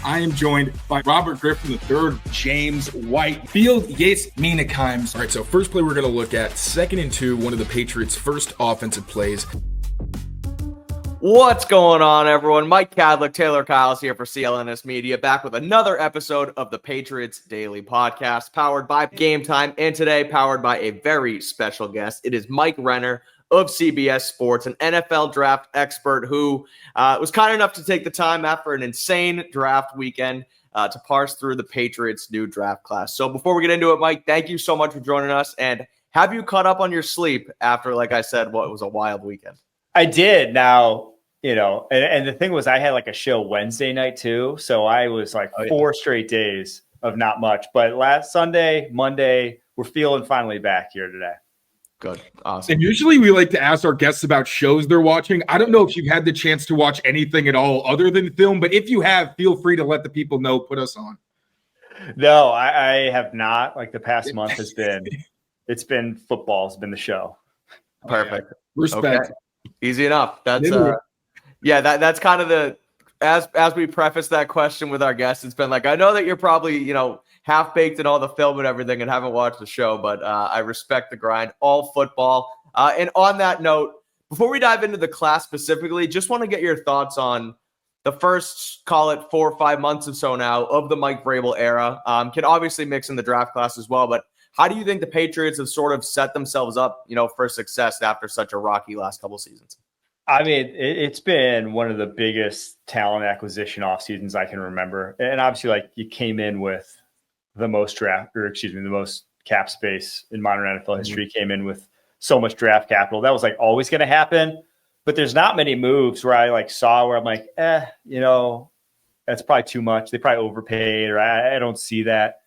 I am joined by Robert Griffin III, James White, Field Yates Meanakeims. All right, so first play we're going to look at, 2nd and 2, one of the Patriots' first offensive plays. What's going on, everyone? Mike Kadlick, Tayler Kyles here for CLNS Media, back with another episode of the Patriots Daily podcast, powered by Game Time, and today powered by a very special guest. It is Mike Renner of CBS Sports, an NFL draft expert who was kind enough to take the time after an insane draft weekend to parse through the Patriots' new draft class. So before we get into it, Mike, thank you so much for joining us. And have you caught up on your sleep after, like I said, what was a wild weekend? I did. Now, and the thing was, I had like a show Wednesday night too. So I was like 4 straight days of not much. But last Sunday, Monday, we're feeling finally back here today. Good. Awesome. And usually we like to ask our guests about shows they're watching. I don't know if you've had the chance to watch anything at all other than film, but if you have, feel free to let the people know, put us on. No, I have not. Like the past month it's been football has been the show. Perfect. Respect. Okay. Easy enough. That's that's kind of the, as we preface that question with our guests, it's been like, I know that you're probably, half-baked in all the film and everything and haven't watched the show, but I respect the grind, all football. And on that note, before we dive into the class specifically, just want to get your thoughts on the first, call it 4 or 5 months or so now of the Mike Vrabel era. Can obviously mix in the draft class as well, but how do you think the Patriots have sort of set themselves up, for success after such a rocky last couple seasons? I mean, it's been one of the biggest talent acquisition off seasons I can remember. And obviously, like, you came in with the most the most cap space in modern NFL history, came in with so much draft capital. That was like always going to happen. But there's not many moves where I like saw where I'm like, that's probably too much. They probably overpaid, or I don't see that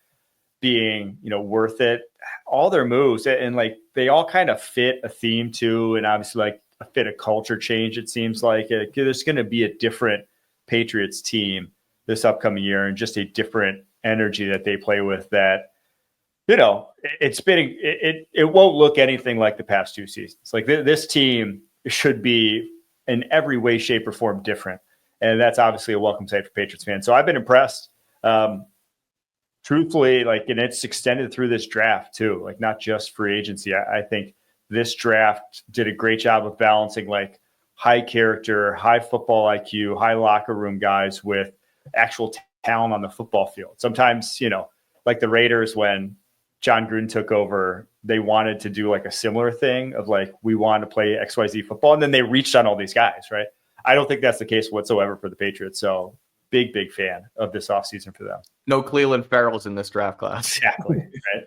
being, worth it. All their moves, and like they all kind of fit a theme too, and obviously like fit a culture change. It seems like there's going to be a different Patriots team this upcoming year, and just a different energy that they play with that, it won't look anything like the past 2 seasons. Like this team should be in every way, shape, or form different. And that's obviously a welcome sight for Patriots fans. So I've been impressed. Truthfully, and it's extended through this draft too, like not just free agency. I think this draft did a great job of balancing like high character, high football IQ, high locker room guys with actual talent on the football field. Sometimes, like the Raiders, when John Gruden took over, they wanted to do like a similar thing of like, we want to play XYZ football. And then they reached on all these guys, right? I don't think that's the case whatsoever for the Patriots. So big fan of this offseason for them. No Cleveland Farrells in this draft class. Exactly. Right.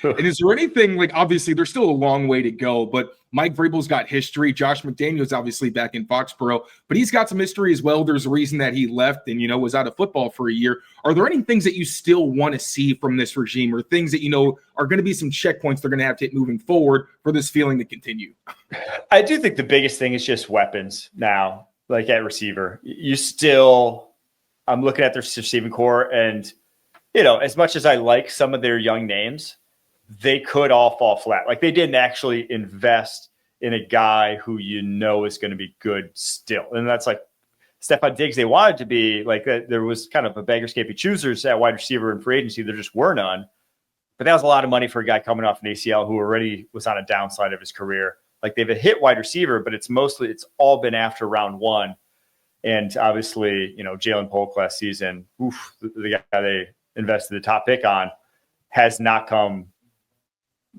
And is there anything, like, obviously there's still a long way to go, but Mike Vrabel's got history. Josh McDaniels obviously back in Foxboro, but he's got some history as well. There's a reason that he left and, was out of football for a year. Are there any things that you still want to see from this regime, or things that, are going to be some checkpoints they're going to have to hit moving forward for this feeling to continue? I do think the biggest thing is just weapons now, like at receiver. I'm looking at their receiving core, and, as much as I like some of their young names, they could all fall flat. Like they didn't actually invest in a guy who is going to be good still. And that's like Stephon Diggs. They wanted to be like that. There was kind of a beggars can't be choosers at wide receiver and free agency. There just were none. But that was a lot of money for a guy coming off an ACL who already was on a downside of his career. Like they've hit wide receiver, but it's all been after round 1. And obviously, Jalen Polk last season, the guy they invested the top pick on, has not come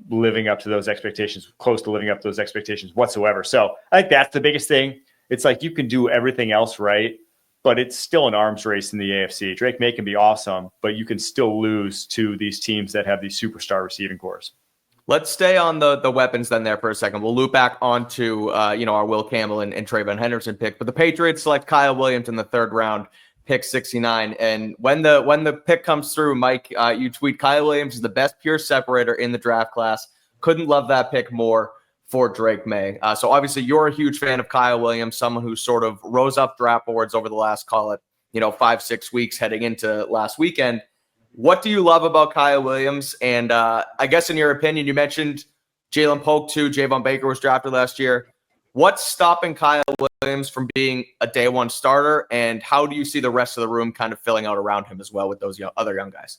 living up to those expectations, close to living up to those expectations whatsoever. So I think that's the biggest thing. It's like you can do everything else right, but it's still an arms race in the AFC. Drake May can be awesome, but you can still lose to these teams that have these superstar receiving cores. Let's stay on the weapons then there for a second. We'll loop back onto our Will Campbell and Trayvon Henderson pick, but the Patriots select Kyle Williams in the 3rd round, pick 69. And when the pick comes through, Mike, you tweet, Kyle Williams is the best pure separator in the draft class. Couldn't love that pick more for Drake May. So obviously you're a huge fan of Kyle Williams, someone who sort of rose up draft boards over the last, call it, 5-6 weeks heading into last weekend. What do you love about Kyle Williams? And I guess in your opinion, you mentioned Jalen Polk too. Javon Baker was drafted last year. What's stopping Kyle Williams from being a day one starter, and how do you see the rest of the room kind of filling out around him as well with those other young guys?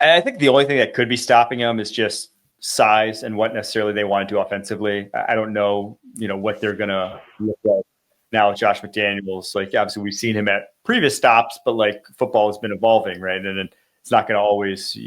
I think the only thing that could be stopping him is just size and what necessarily they want to do offensively. I don't know, what they're going to look like now with Josh McDaniels. Like, obviously we've seen him at previous stops, but like football has been evolving, right? And it's not going to always,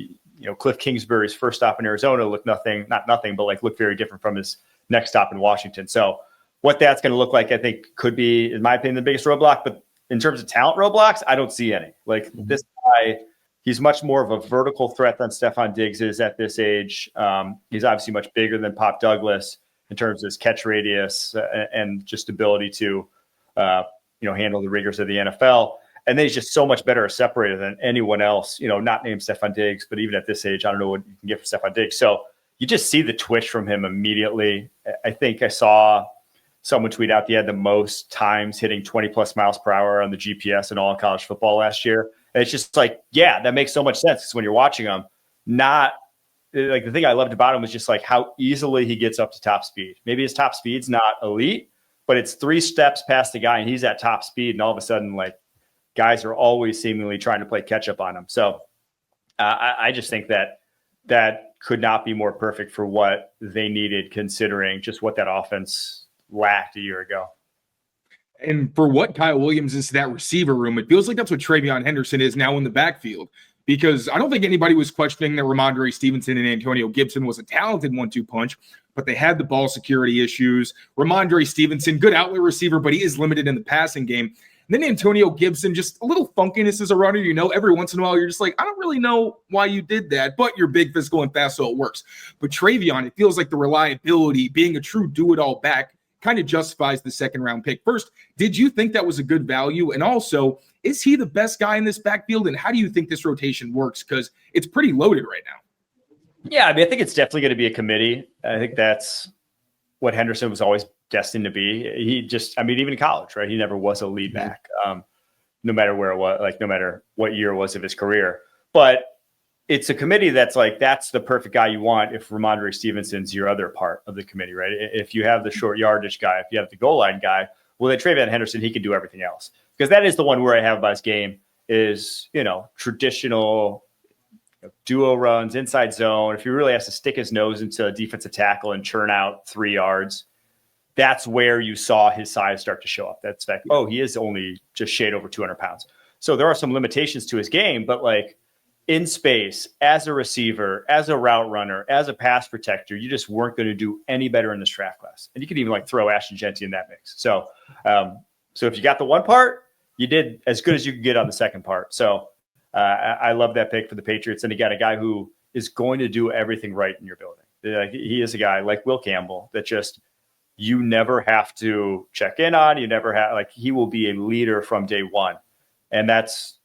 Cliff Kingsbury's first stop in Arizona look not nothing, but like look very different from his next stop in Washington. So what that's going to look like, I think could be, in my opinion, the biggest roadblock. But in terms of talent roadblocks, I don't see any. Like this guy, he's much more of a vertical threat than Stefon Diggs is at this age. He's obviously much bigger than Pop Douglas in terms of his catch radius and just ability to, handle the rigors of the NFL. And then he's just so much better a separator than anyone else, not named Stefon Diggs, but even at this age, I don't know what you can get for Stefon Diggs. So you just see the twitch from him immediately. I think I saw someone tweet out he had the most times hitting 20 plus miles per hour on the GPS in all of college football last year. And it's just like, yeah, that makes so much sense. Because when you're watching him, not like the thing I loved about him was just like how easily he gets up to top speed. Maybe his top speed's not elite, but it's 3 steps past the guy and he's at top speed. And all of a sudden, like guys are always seemingly trying to play catch up on him. So I just think that could not be more perfect for what they needed, considering just what that offense lacked a year ago. And for what Kyle Williams is to that receiver room, it feels like that's what Travion Henderson is now in the backfield. Because I don't think anybody was questioning that Ramondre Stevenson and Antonio Gibson was a talented 1-2 punch, but they had the ball security issues. Ramondre Stevenson, good outlet receiver, but he is limited in the passing game. And then Antonio Gibson, just a little funkiness as a runner. Every once in a while, you're just like, I don't really know why you did that, but you're big, physical, and fast, so it works. But Travion, it feels like the reliability, being a true do-it-all back, kind of justifies the second-round pick. First, did you think that was a good value? And also, is he the best guy in this backfield? And how do you think this rotation works? Because it's pretty loaded right now. Yeah, I mean, I think it's definitely going to be a committee. I think that's what Henderson was always destined to be. He just, even in college, right? He never was a lead back, no matter where it was, like no matter what year it was of his career. But it's a committee that's like, that's the perfect guy you want if Ramondre Stevenson's your other part of the committee, right? If you have the short yardage guy, if you have the goal line guy, well, then Travion Henderson, he can do everything else. Because that is the one where I have about his game is, traditional duo runs, inside zone. If he really has to stick his nose into a defensive tackle and churn out 3 yards, that's where you saw his size start to show up. That's like, oh, he is only just shade over 200 pounds. So there are some limitations to his game, but like in space, as a receiver, as a route runner, as a pass protector, you just weren't going to do any better in this draft class. And you could even like throw Ashton Genty in that mix. So, so if you got the one part, you did as good as you could get on the second part. So I love that pick for the Patriots. And again, a guy who is going to do everything right in your building. He is a guy like Will Campbell that just, you never have to check in on. You never have, like, he will be a leader from day one. And that's,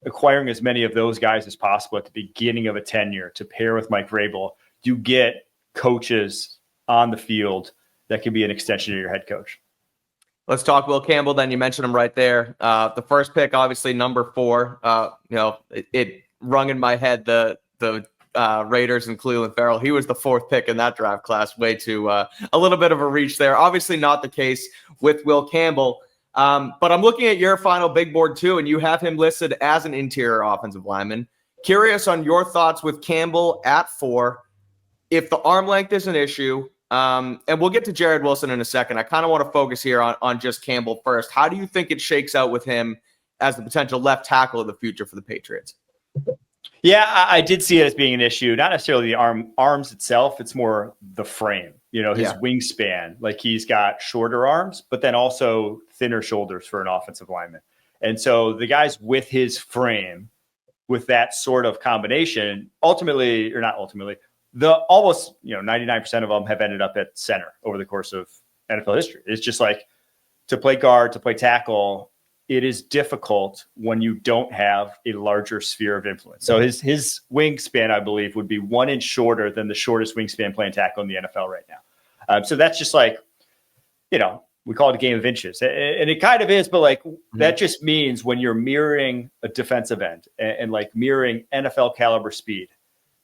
acquiring as many of those guys as possible at the beginning of a tenure to pair with Mike Vrabel. You get coaches on the field that can be an extension of your head coach. Let's talk Will Campbell then. You mentioned him right there. The first pick, obviously, number 4. It rung in my head the Raiders and Cleveland Farrell. He was the 4th pick in that draft class. Way too a little bit of a reach there. Obviously not the case with Will Campbell. But I'm looking at your final big board too, and you have him listed as an interior offensive lineman. Curious on your thoughts with Campbell at 4. If the arm length is an issue, and we'll get to Jared Wilson in a second. I kind of want to focus here on just Campbell first. How do you think it shakes out with him as the potential left tackle of the future for the Patriots? Yeah, I did see it as being an issue. Not necessarily the arms itself. It's more the frame, his wingspan. Like he's got shorter arms, but then also thinner shoulders for an offensive lineman. And so the guys with his frame, with that sort of combination, the almost 99% of them have ended up at center over the course of NFL history. It's just like to play guard, to play tackle, it is difficult when you don't have a larger sphere of influence. So his wingspan, I believe, would be 1 inch shorter than the shortest wingspan playing tackle in the NFL right now. So that's just like, we call it a game of inches. And it kind of is, but like that just means when you're mirroring a defensive end and like mirroring NFL caliber speed,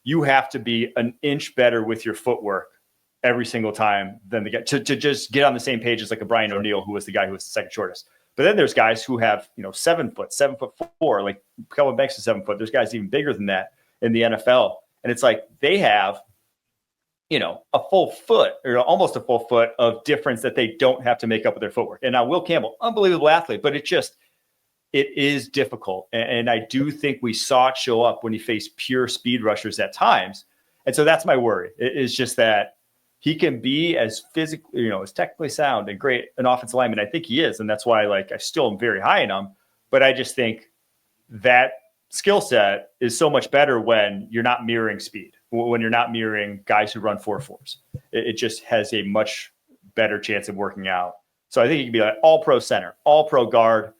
you have to be an inch better with your footwork every single time than the guy to just get on the same page as like a Brian O'Neill, who was the guy who was the second shortest. But then there's guys who have, 7 foot, 7'4", like Kelvin Banks is 7 foot. There's guys even bigger than that in the NFL. And it's like they have, a full foot or almost a full foot of difference that they don't have to make up with their footwork. And now Will Campbell, unbelievable athlete, but it is difficult. And I do think we saw it show up when he faced pure speed rushers at times. And so that's my worry. It is just that he can be as physically, as technically sound and great an offensive lineman. I think he is. And that's why, I still am very high in him. But I just think that skill set is so much better when you're not mirroring speed, when you're not mirroring guys who run 4.4s. It just has a much better chance of working out. So I think he could be like all pro center, all pro guard.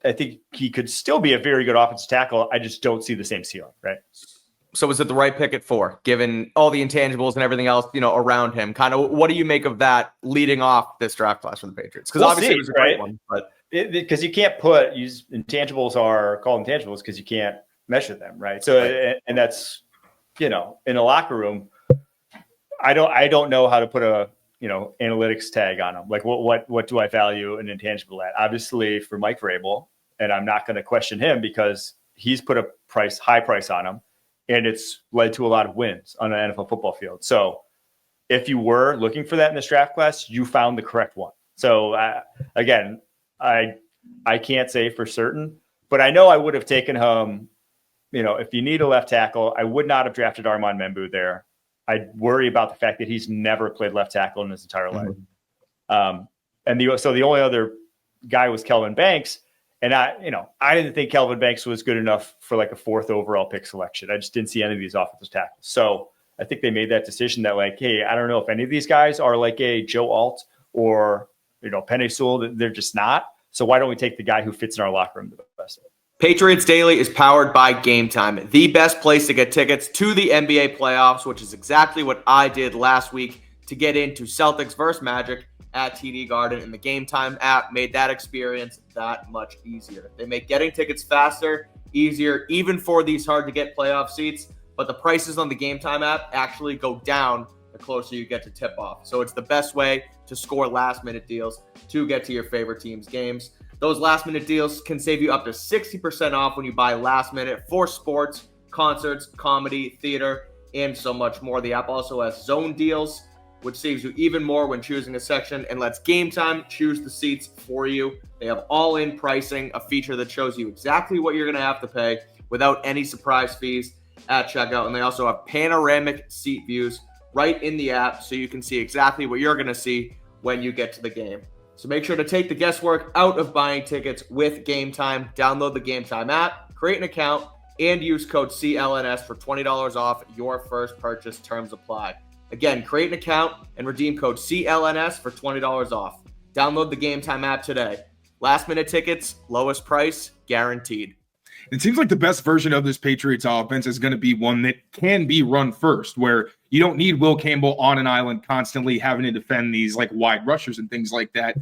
I think he could still be a very good offensive tackle. I just don't see the same ceiling, right? So was it the right pick at 4, given all the intangibles and everything else, around him? Kind of, what do you make of that leading off this draft class for the Patriots? Because obviously it was a great one, but because you can't use intangibles are called intangibles because you can't measure them, right? So and that's in a locker room, I don't know how to put a analytics tag on them. Like what do I value an intangible at? Obviously for Mike Vrabel, and I'm not going to question him because he's put a high price on him. And it's led to a lot of wins on an NFL football field. So if you were looking for that in this draft class, you found the correct one. So again, I can't say for certain, but I know I would have taken him, if you need a left tackle, I would not have drafted Armand Membu there. I'd worry about the fact that he's never played left tackle in his entire life. So the only other guy was Kelvin Banks. And I didn't think Kelvin Banks was good enough for like a 4th overall pick selection. I just didn't see any of these offensive tackles. So I think they made that decision that hey, I don't know if any of these guys are like a Joe Alt or, Penei Sewell. They're just not. So why don't we take the guy who fits in our locker room the best? Patriots Daily is powered by Game Time, the best place to get tickets to the NBA playoffs, which is exactly what I did last week to get into Celtics versus Magic at TD Garden, and the Game Time app made that experience that much easier. They make getting tickets faster, easier, even for these hard-to-get playoff seats, but the prices on the Game Time app actually go down the closer you get to tip-off. So it's the best way to score last-minute deals to get to your favorite team's games. Those last-minute deals can save you up to 60% off when you buy last-minute for sports, concerts, comedy, theater, and so much more. The app also has zone deals, which saves you even more when choosing a section and lets Game Time choose the seats for you. They have all-in pricing, a feature that shows you exactly what you're going to have to pay without any surprise fees at checkout. And they also have panoramic seat views right in the app so you can see exactly what you're going to see when you get to the game. So make sure to take the guesswork out of buying tickets with Game Time. Download the Game Time app, create an account, and use code CLNS for $20 off your first purchase. Terms apply. Again, create an account and redeem code CLNS for $20 off. Download the Game Time app today. Last minute tickets, lowest price, guaranteed. It seems like the best version of this Patriots offense is going to be one that can be run first, where you don't need Will Campbell on an island constantly having to defend these wide rushers and things like that.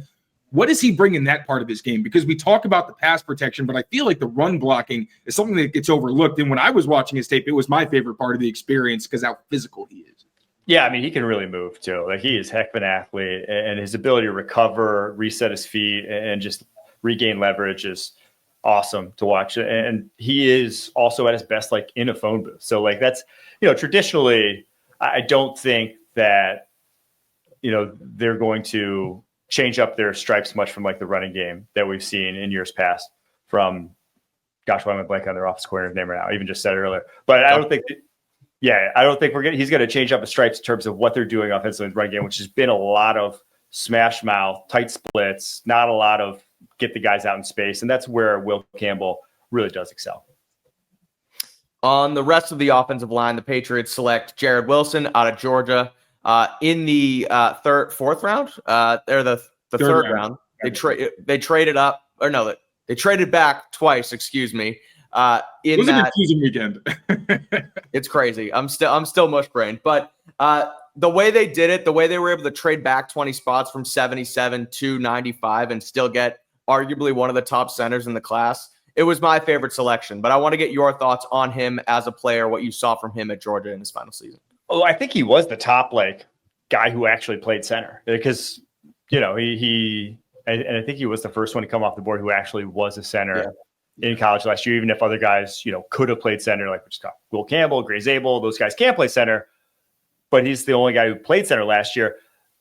What does he bring in that part of his game? Because we talk about the pass protection, but I feel like the run blocking is something that gets overlooked. And when I was watching his tape, it was my favorite part of the experience because how physical he is. Yeah, I mean, he can really move too. He is heck of an athlete, and his ability to recover, reset his feet, and just regain leverage is awesome to watch. And he is also at his best, in a phone booth. So that's, traditionally, I don't think that, they're going to change up their stripes much from the running game that we've seen in years past from, gosh, why am I blanking on their offensive coordinator's name right now? I even just said it earlier, but I don't think he's going to change up his stripes in terms of what they're doing offensively in the run game, which has been a lot of smash mouth, tight splits, not a lot of get the guys out in space. And that's where Will Campbell really does excel. On the rest of the offensive line, the Patriots select Jared Wilson out of Georgia in the fourth round. They're the third round. They traded up, or no, they traded back twice. Excuse me. It was a confusing weekend. It's crazy. I'm still mush brained, but the way they did it, the way they were able to trade back 20 spots from 77 to 95 and still get arguably one of the top centers in the class, it was my favorite selection. But I want to get your thoughts on him as a player, what you saw from him at Georgia in his final season. Oh, I think he was the top guy who actually played center because he I think he was the first one to come off the board who actually was a center in college last year. Even if other guys could have played center, like we just talked, Will Campbell, Gray Zabel, those guys can't play center, but he's the only guy who played center last year.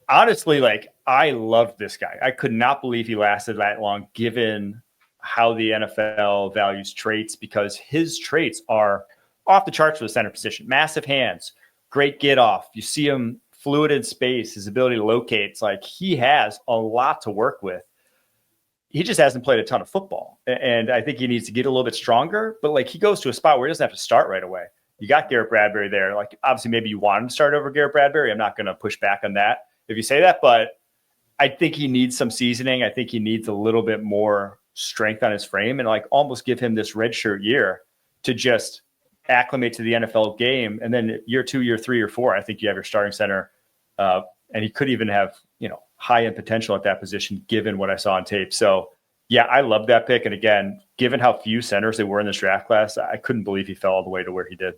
Honestly, I loved this guy. I could not believe he lasted that long, given how the NFL values traits, because his traits are off the charts for the center position. Massive hands, great get off. You see him fluid in space, his ability to locate. It's like he has a lot to work with. He just hasn't played a ton of football. And I think he needs to get a little bit stronger, but he goes to a spot where he doesn't have to start right away. You got Garrett Bradbury there. Obviously maybe you want him to start over Garrett Bradbury. I'm not going to push back on that if you say that, but I think he needs some seasoning. I think he needs a little bit more strength on his frame and almost give him this redshirt year to just acclimate to the NFL game. And then year 2, year 3, or 4, I think you have your starting center. And he could even have, high end potential at that position, given what I saw on tape. So yeah, I love that pick. And again, given how few centers there were in this draft class, I couldn't believe he fell all the way to where he did.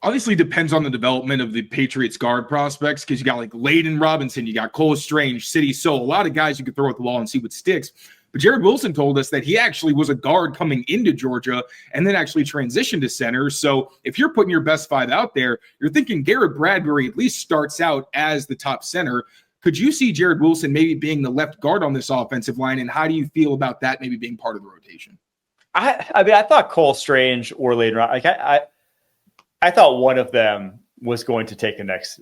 Obviously depends on the development of the Patriots guard prospects, because you got Layden Robinson, you got Cole Strange, City So, a lot of guys you could throw at the wall and see what sticks. But Jared Wilson told us that he actually was a guard coming into Georgia and then actually transitioned to center. So if you're putting your best 5 out there, you're thinking Garrett Bradbury at least starts out as the top center. Could you see Jared Wilson maybe being the left guard on this offensive line? And how do you feel about that maybe being part of the rotation? I mean, I thought Cole Strange or Layden Robinson, I thought one of them is going to take a next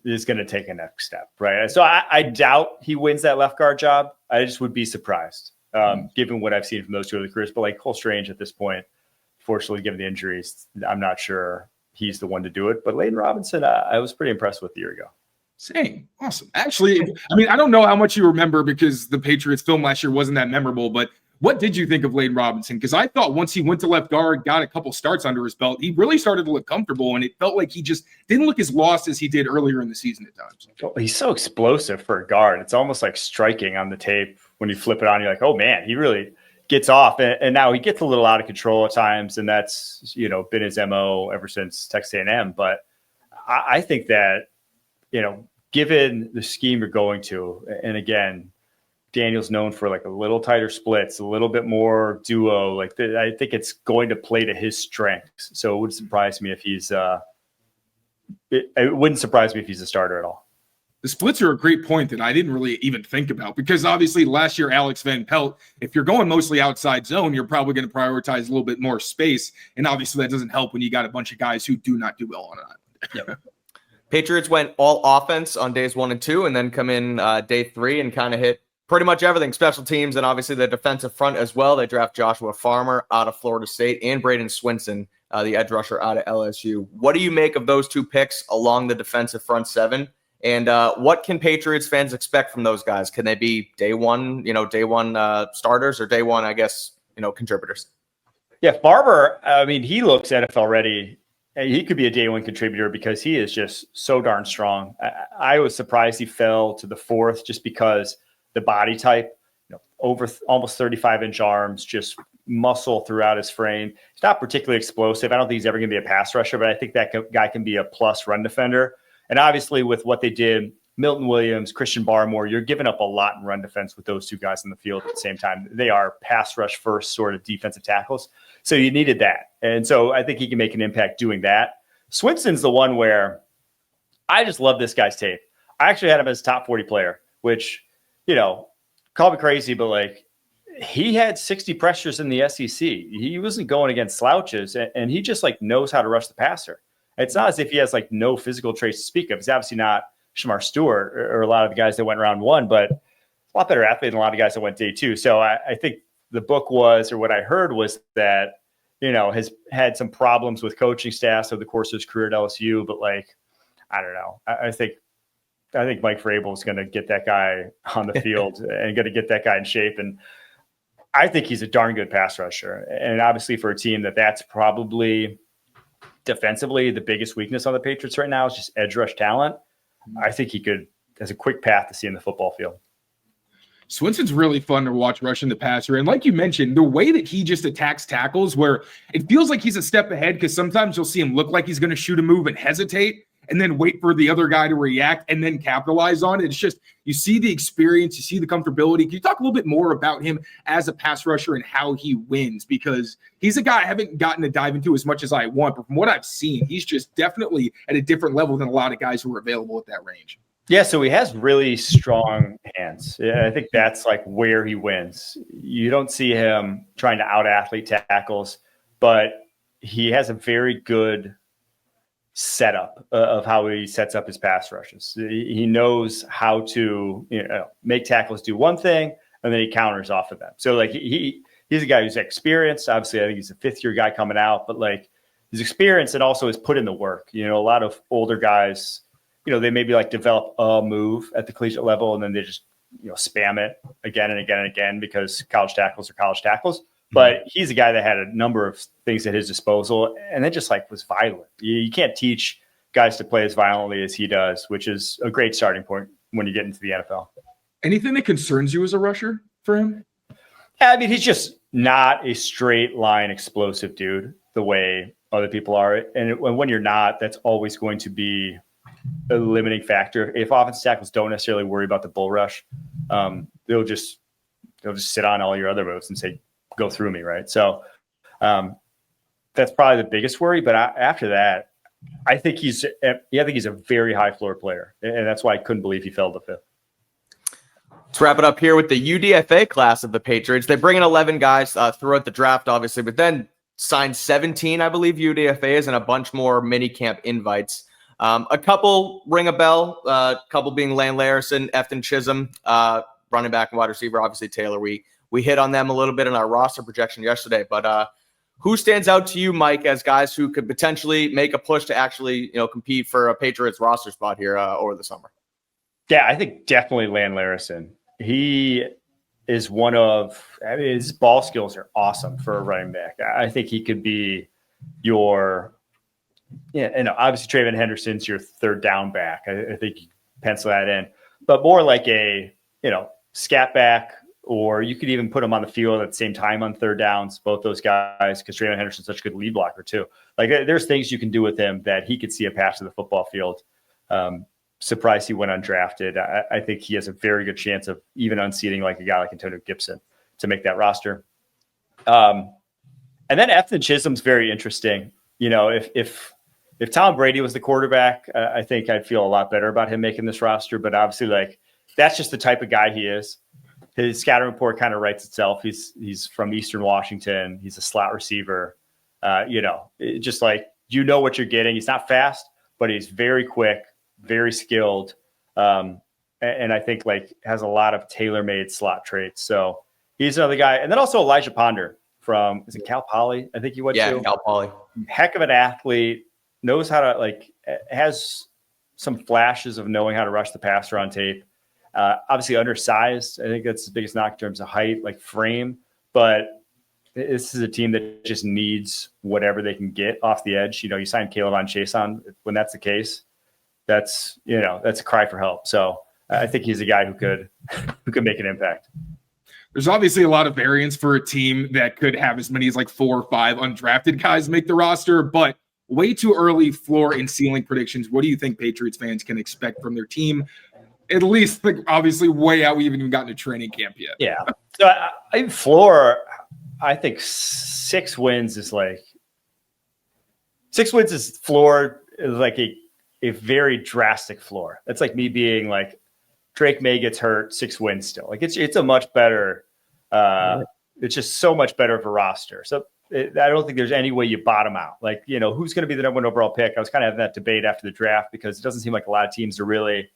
step, right? So I doubt he wins that left guard job. I just would be surprised, given what I've seen from those two other careers. But Cole Strange at this point, fortunately, given the injuries, I'm not sure he's the one to do it. But Layden Robinson, I was pretty impressed with a year ago. Same. Awesome. Actually, I mean, I don't know how much you remember because the Patriots film last year wasn't that memorable, but what did you think of Layden Robinson? Because I thought once he went to left guard, got a couple starts under his belt, he really started to look comfortable, and it felt like he just didn't look as lost as he did earlier in the season at times. He's so explosive for a guard. It's almost like striking on the tape. When you flip it on, you're like, oh, man, he really gets off. And now he gets a little out of control at times, and that's been his MO ever since Texas A&M. But I think that, given the scheme you're going to, and again, Daniel's known for a little tighter splits, a little bit more duo. I think it's going to play to his strengths. So it wouldn't surprise me if he's it wouldn't surprise me if he's a starter at all. The splits are a great point that I didn't really even think about, because obviously last year, Alex Van Pelt, if you're going mostly outside zone, you're probably going to prioritize a little bit more space. And obviously that doesn't help when you got a bunch of guys who do not do well on an island. Yep. Patriots went all offense on days 1 and 2, and then come in day 3 and kind of hit pretty much everything, special teams, and obviously the defensive front as well. They draft Joshua Farmer out of Florida State and Braden Swinson, the edge rusher out of LSU. What do you make of those 2 picks along the defensive front 7? And what can Patriots fans expect from those guys? Can they be day one starters, or day one, I guess, contributors? Yeah, Farmer, I mean, he looks NFL ready. He could be a day 1 contributor because he is just so darn strong. I was surprised he fell to the 4th just because the body type, over almost 35-inch arms, just muscle throughout his frame. He's not particularly explosive. I don't think he's ever going to be a pass rusher, but I think that guy can be a plus run defender. And obviously with what they did, Milton Williams, Christian Barmore, you're giving up a lot in run defense with those 2 guys in the field at the same time. They are pass rush first sort of defensive tackles. So you needed that. And so I think he can make an impact doing that. Swinson's the one where I just love this guy's tape. I actually had him as top 40 player, which, call me crazy, but he had 60 pressures in the SEC. He wasn't going against slouches, and he just knows how to rush the passer. It's not as if he has no physical traits to speak of. He's obviously not Shamar Stewart or a lot of the guys that went round 1, but a lot better athlete than a lot of guys that went day 2. So I think the book was, or what I heard was that, has had some problems with coaching staffs over the course of his career at LSU, but I don't know. I think Mike Vrabel is going to get that guy on the field and going to get that guy in shape. And I think he's a darn good pass rusher. And obviously for a team that's probably defensively the biggest weakness on the Patriots right now is just edge rush talent. I think he has a quick path to see in the football field. Swinson's really fun to watch rushing the passer. And like you mentioned, the way that he just attacks tackles, where it feels like he's a step ahead, because sometimes you'll see him look like he's going to shoot a move and hesitate. and then wait for the other guy to react and then capitalize on it. It's just, you see the experience, you see the comfortability. Can you talk a little bit more about him as a pass rusher and how he wins? Because he's a guy I haven't gotten to dive into as much as I want, but from what I've seen, he's just definitely at a different level than a lot of guys who are available at that range. Yeah, so he has really strong hands. Yeah, I think that's like where he wins. You don't see him trying to out-athlete tackles, but he has a very good setup of how he sets up his pass rushes. He knows how to make tackles do one thing, and then he counters off of that. So like he's a guy who's experienced. Obviously, I think he's a fifth-year guy coming out, but like his experience and also has put in the work. A lot of older guys, they maybe like develop a move at the collegiate level and then they just, spam it again and again and again because college tackles are college tackles. But he's a guy that had a number of things at his disposal and then just like was violent. You can't teach guys to play as violently as he does, which is a great starting point when you get into the NFL. Anything that concerns you as a rusher for him? I mean, he's just not a straight line explosive dude the way other people are. And when you're not, that's always going to be a limiting factor. If offensive tackles don't necessarily worry about the bull rush, they'll just sit on all your other moves and say, go through me, right? So that's probably the biggest worry. But after that, I think he's a very high floor player, and that's why I couldn't believe he fell to fifth. Let's wrap it up here with the UDFA class of the Patriots. They bring in 11 guys throughout the draft, obviously, but then signed 17, I believe, UDFAs and a bunch more mini camp invites. A couple ring a bell, a couple being Lane Larison, Efton Chisholm, running back and wide receiver. Obviously, Taylor, we hit on them a little bit in our roster projection yesterday. But who stands out to you, Mike, as guys who could potentially make a push to actually compete for a Patriots roster spot here over the summer? Yeah, I think definitely Lane Larison. He is his ball skills are awesome for a running back. I think he could be your obviously Trayvon Henderson's your third down back. I think you pencil that in, but more like a, scat back, or you could even put him on the field at the same time on third downs, both those guys, because Trayvon Henderson's such a good lead blocker too. Like there's things you can do with him that he could see a pass to the football field. Surprised he went undrafted. I think he has a very good chance of even unseating like a guy like Antonio Gibson to make that roster. And then Efton Chisholm's very interesting. If Tom Brady was the quarterback, I think I'd feel a lot better about him making this roster. But obviously, like that's just the type of guy he is. His scouting report kind of writes itself. He's from Eastern Washington. He's a slot receiver. Just like what you're getting. He's not fast, but he's very quick, very skilled, and I think like has a lot of tailor-made slot traits. So he's another guy. And then also Elijah Ponder from Cal Poly. I think he went to Cal Poly. Heck of an athlete. Knows how to has some flashes of knowing how to rush the passer on tape. Obviously undersized. I think that's the biggest knock in terms of height, like frame. But this is a team that just needs whatever they can get off the edge. You sign Caleb on Chase on when that's the case. That's a cry for help. So I think he's a guy who could make an impact. There's obviously a lot of variance for a team that could have as many as like 4 or 5 undrafted guys make the roster, but way too early floor and ceiling predictions. What do you think Patriots fans can expect from their team? At least, obviously, way out. We haven't even gotten to training camp yet. Yeah. So I floor, I think 6 wins is like 6 wins is floor is like a very drastic floor. That's like me being like Drake May gets hurt, 6 wins still. Like it's a much better. It's just so much better of a roster. So. I don't think there's any way you bottom out. Like, who's going to be the number 1 overall pick? I was kind of having that debate after the draft because it doesn't seem like a lot of teams are really,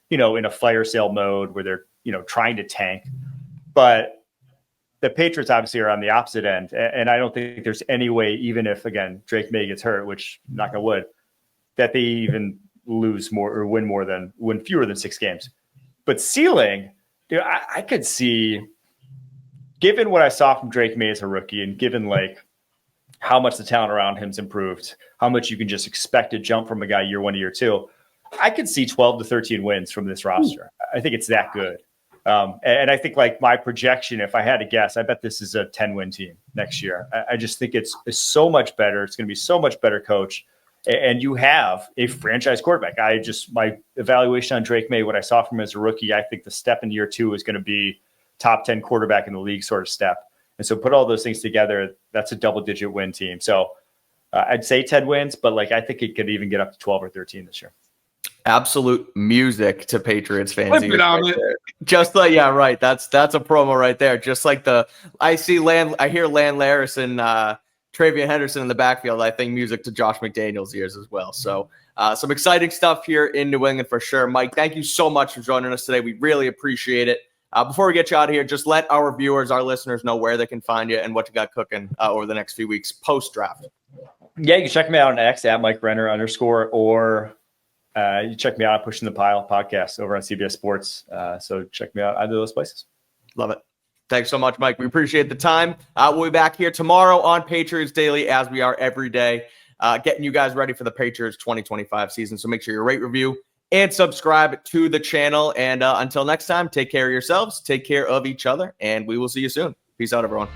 in a fire sale mode where they're, trying to tank. But the Patriots obviously are on the opposite end. And I don't think there's any way, even if, again, Drake May gets hurt, which knock on wood, that they even lose more or win fewer than 6 games. But ceiling, I could see, given what I saw from Drake May as a rookie and given how much the talent around him's improved, how much you can just expect to jump from a guy year 1 to year 2, I could see 12 to 13 wins from this roster. I think it's that good. And I think my projection, if I had to guess, I bet this is a 10-win team next year. I just think it's so much better. It's going to be so much better coached. and you have a franchise quarterback. My evaluation on Drake May, what I saw from him as a rookie, I think the step in year 2 is going to be top 10 quarterback in the league sort of step. And so put all those things together, that's a double-digit win team. So I'd say 10 wins, but I think it could even get up to 12 or 13 this year. Absolute music to Patriots fans. Right. Just like, yeah, right. That's a promo right there. Just like I hear Lan Laris and Travion Henderson in the backfield. I think music to Josh McDaniels' ears as well. So some exciting stuff here in New England for sure. Mike, thank you so much for joining us today. We really appreciate it. Before we get you out of here, just let our viewers, our listeners know where they can find you and what you got cooking over the next few weeks post-draft. Yeah, you can check me out on X at Mike Renner _ or you check me out on Pushing the Pile podcast over on CBS Sports. So check me out either of those places. Love it. Thanks so much, Mike. We appreciate the time. We'll be back here tomorrow on Patriots Daily, as we are every day, getting you guys ready for the Patriots 2025 season. So make sure you rate, review, and subscribe to the channel. And until next time, take care of yourselves, take care of each other, and we will see you soon. Peace out, everyone.